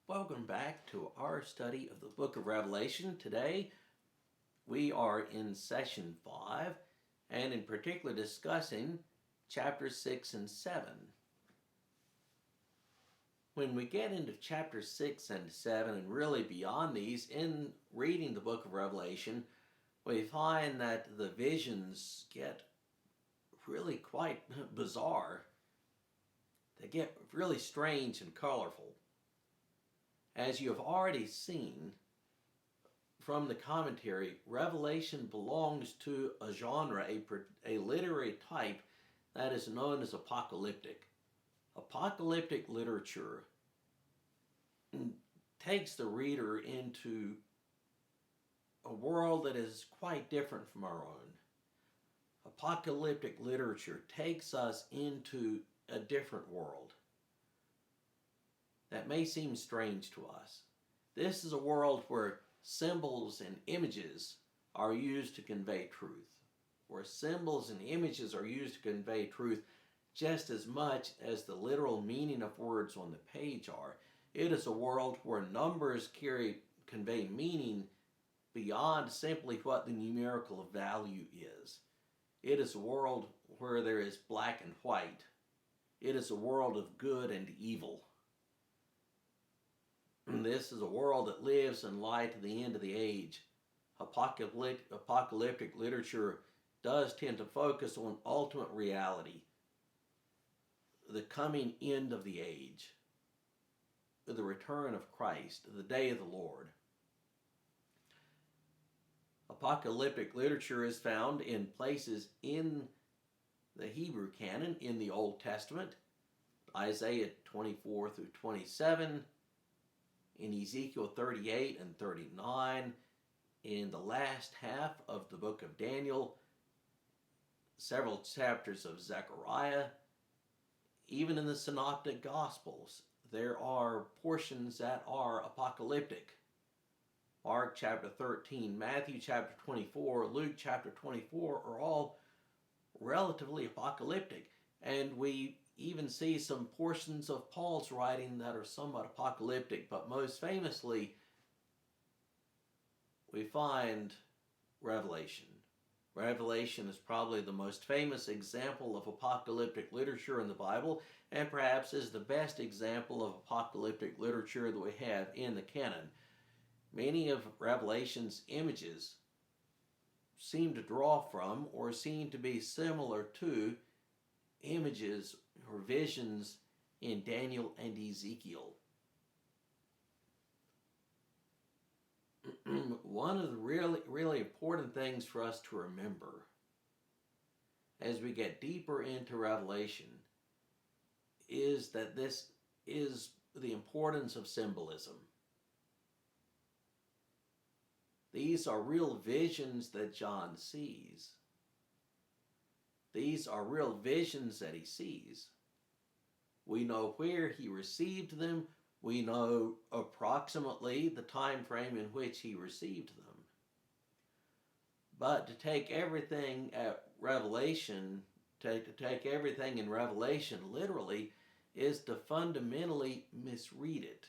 Welcome back to our study of the book of Revelation. Today we are in session 5 and in particular discussing chapters 6 and 7. When we get into chapter 6 and 7 and really beyond these, in reading the book of Revelation, we find that the visions get really quite bizarre. They get really strange and colorful. As you have already seen from the commentary, Revelation belongs to a genre, a literary type that is known as apocalyptic. Apocalyptic literature takes the reader into a world that is quite different from our own. Apocalyptic literature takes us into a different world that may seem strange to us. This is a world where symbols and images are used to convey truth, where symbols and images are used to convey truth just as much as the literal meaning of words on the page are. It is a world where numbers convey meaning beyond simply what the numerical value is. It is a world where there is black and white. It is a world of good and evil. This is a world that lives in light of the end of the age. Apocalyptic literature does tend to focus on ultimate reality, the coming end of the age, the return of Christ, the day of the Lord. Apocalyptic literature is found in places in the Hebrew canon in the Old Testament, Isaiah 24 through 27, in Ezekiel 38 and 39, in the last half of the book of Daniel, several chapters of Zechariah, even in the Synoptic Gospels, there are portions that are apocalyptic. Mark chapter 13, Matthew chapter 24, Luke chapter 24 are all relatively apocalyptic. And we even see some portions of Paul's writing that are somewhat apocalyptic, but most famously, we find Revelation. Revelation is probably the most famous example of apocalyptic literature in the Bible, and perhaps is the best example of apocalyptic literature that we have in the canon. Many of Revelation's images seem to draw from or seem to be similar to images or visions in Daniel and Ezekiel. One of the really important things for us to remember as we get deeper into Revelation is that this is the importance of symbolism. These are real visions that John sees. These are real visions that he sees. We know where he received them. We know approximately the time frame in which he received them. But to take everything at Revelation, to take everything in Revelation literally, is to fundamentally misread it.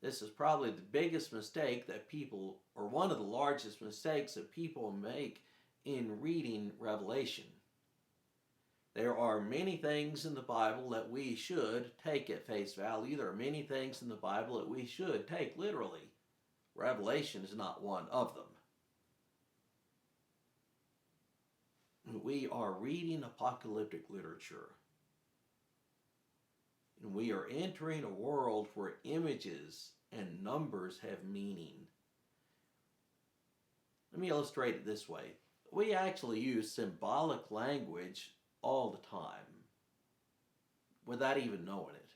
This is probably the biggest mistake that people, or one of the largest mistakes that people make in reading Revelation. There are many things in the Bible that we should take at face value. There are many things in the Bible that we should take literally. Revelation is not one of them. We are reading apocalyptic literature. And we are entering a world where images and numbers have meaning. Let me illustrate it this way. We actually use symbolic language all the time without even knowing it.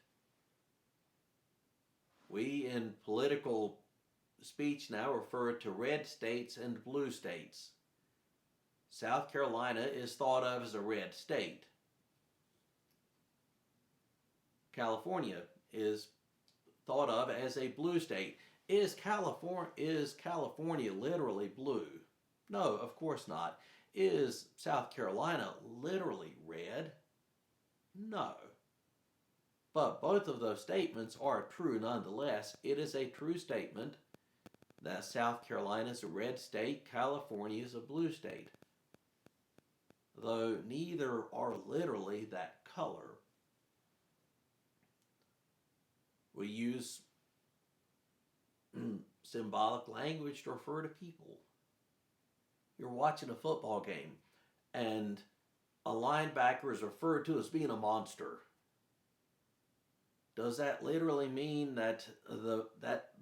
We in political speech now refer to red states and blue states. South Carolina is thought of as a red state. California is thought of as a blue state. Is California literally blue? No, of course not. Is South Carolina literally red? No. But both of those statements are true nonetheless. It is a true statement that South Carolina is a red state, California is a blue state. Though neither are literally that color, we use symbolic language to refer to people. You're watching a football game, and a linebacker is referred to as being a monster. Does that literally mean that the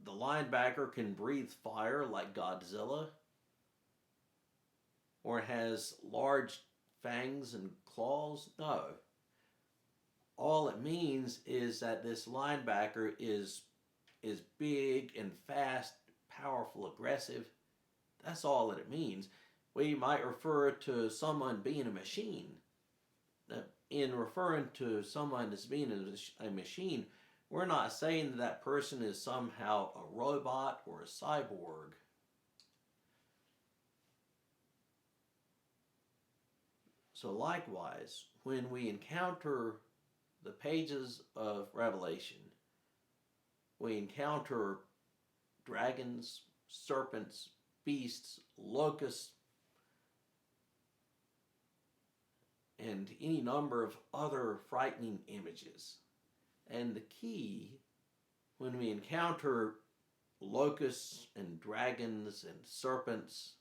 linebacker can breathe fire like Godzilla? Or has large fangs and claws? No. All it means is that this linebacker is big and fast, powerful, aggressive. That's all that it means. We might refer to someone being a machine. In referring to someone as being a machine, we're not saying that that person is somehow a robot or a cyborg. So likewise, when we encounter the pages of Revelation, we encounter dragons, serpents, beasts, locusts, and any number of other frightening images. And the key, when we encounter locusts and dragons and serpents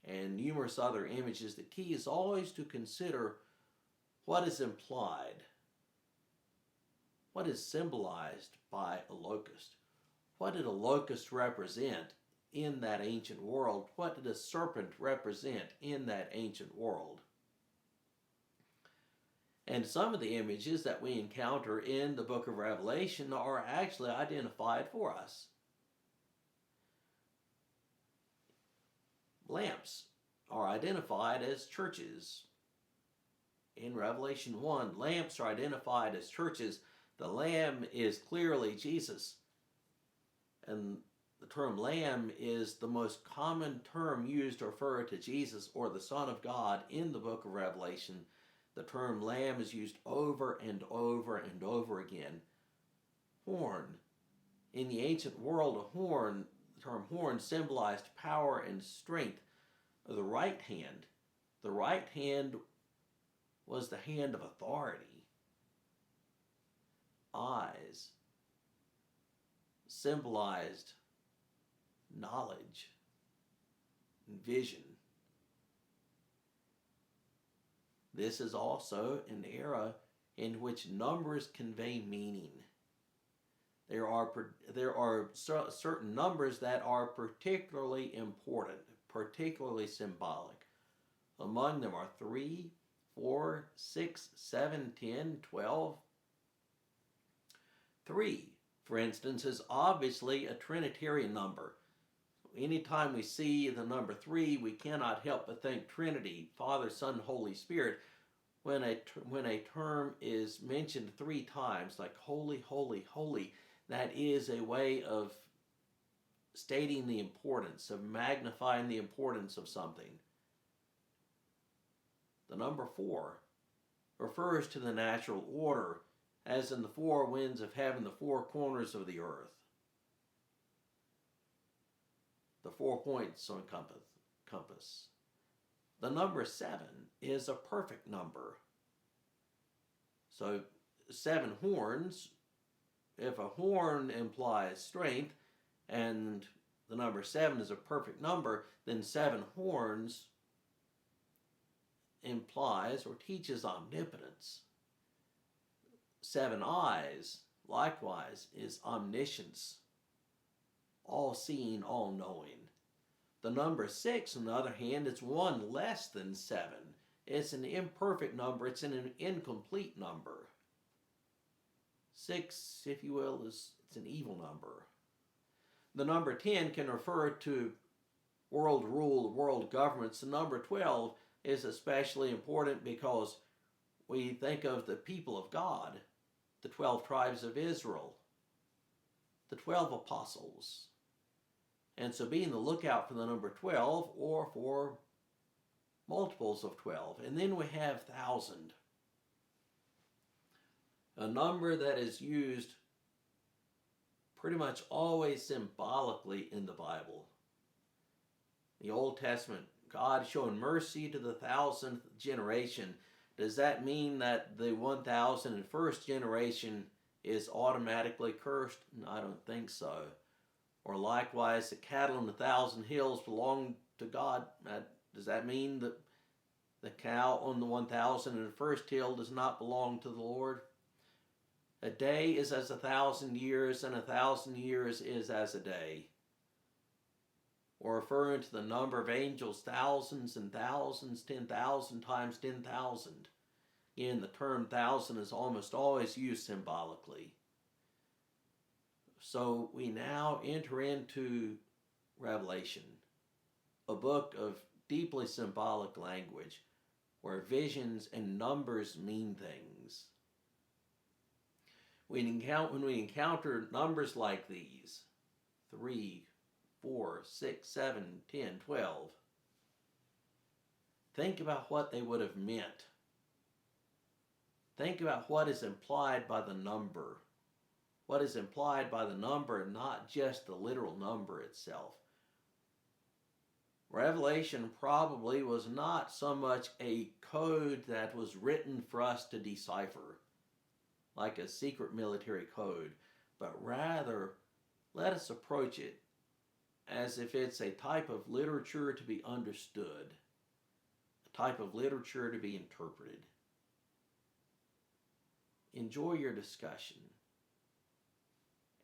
and numerous other images, the key is always to consider what is implied, what is symbolized by a locust. What did a locust represent in that ancient world? What did a serpent represent in that ancient world? And some of the images that we encounter in the book of Revelation are actually identified for us. Lamps are identified as churches. In Revelation 1, lamps are identified as churches. The Lamb is clearly Jesus. And the term Lamb is the most common term used to refer to Jesus or the Son of God in the book of Revelation. The term Lamb is used over and over and over again. Horn. In the ancient world, the term horn symbolized power and strength. The right hand was the hand of authority. Eyes symbolized knowledge and vision. This is also an era in which numbers convey meaning. There are certain numbers that are particularly important, particularly symbolic. Among them are 3, 4, 6, 7, 10, 12. 3, for instance, is obviously a Trinitarian number. Anytime we see the number 3, we cannot help but think Trinity, Father, Son, Holy Spirit. When a term is mentioned 3 times, like holy, holy, holy, that is a way of stating the importance, of magnifying the importance of something. The number 4 refers to the natural order, as in the 4 winds of heaven, the 4 corners of the earth. The 4 points on compass. The number 7 is a perfect number. So 7 horns, if a horn implies strength and the number 7 is a perfect number, then 7 horns implies or teaches omnipotence. 7 eyes, likewise, is omniscience, all-seeing, all-knowing. The number 6, on the other hand, is 1 less than 7. It's an imperfect number. It's an incomplete number. 6, if you will, it's an evil number. The number 10 can refer to world rule, world governments. The number 12 is especially important because we think of the people of God, the 12 tribes of Israel, the 12 apostles. And so be on the lookout for the number 12 or for multiples of 12. And then we have 1,000. A number that is used pretty much always symbolically in the Bible. The Old Testament, God showing mercy to the 1000th generation. Does that mean that the 1001st generation is automatically cursed? No, I don't think so. Or likewise, the cattle on 1,000 hills belong to God. Does that mean that the cow on the 1001st hill does not belong to the Lord? A day is as 1,000 years, and 1,000 years is as a day. Or referring to the number of angels, thousands and thousands, 10,000 times 10,000. Again, the term thousand is almost always used symbolically. So we now enter into Revelation, a book of deeply symbolic language, where visions and numbers mean things. When we encounter numbers like these, 3, 4, 6, 7, 10, 12, think about what they would have meant. Think about what is implied by the number. What is implied by the number, and not just the literal number itself. Revelation probably was not so much a code that was written for us to decipher, like a secret military code, but rather let us approach it as if it's a type of literature to be understood, a type of literature to be interpreted. Enjoy your discussion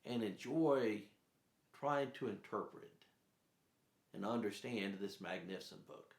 and enjoy trying to interpret and understand this magnificent book.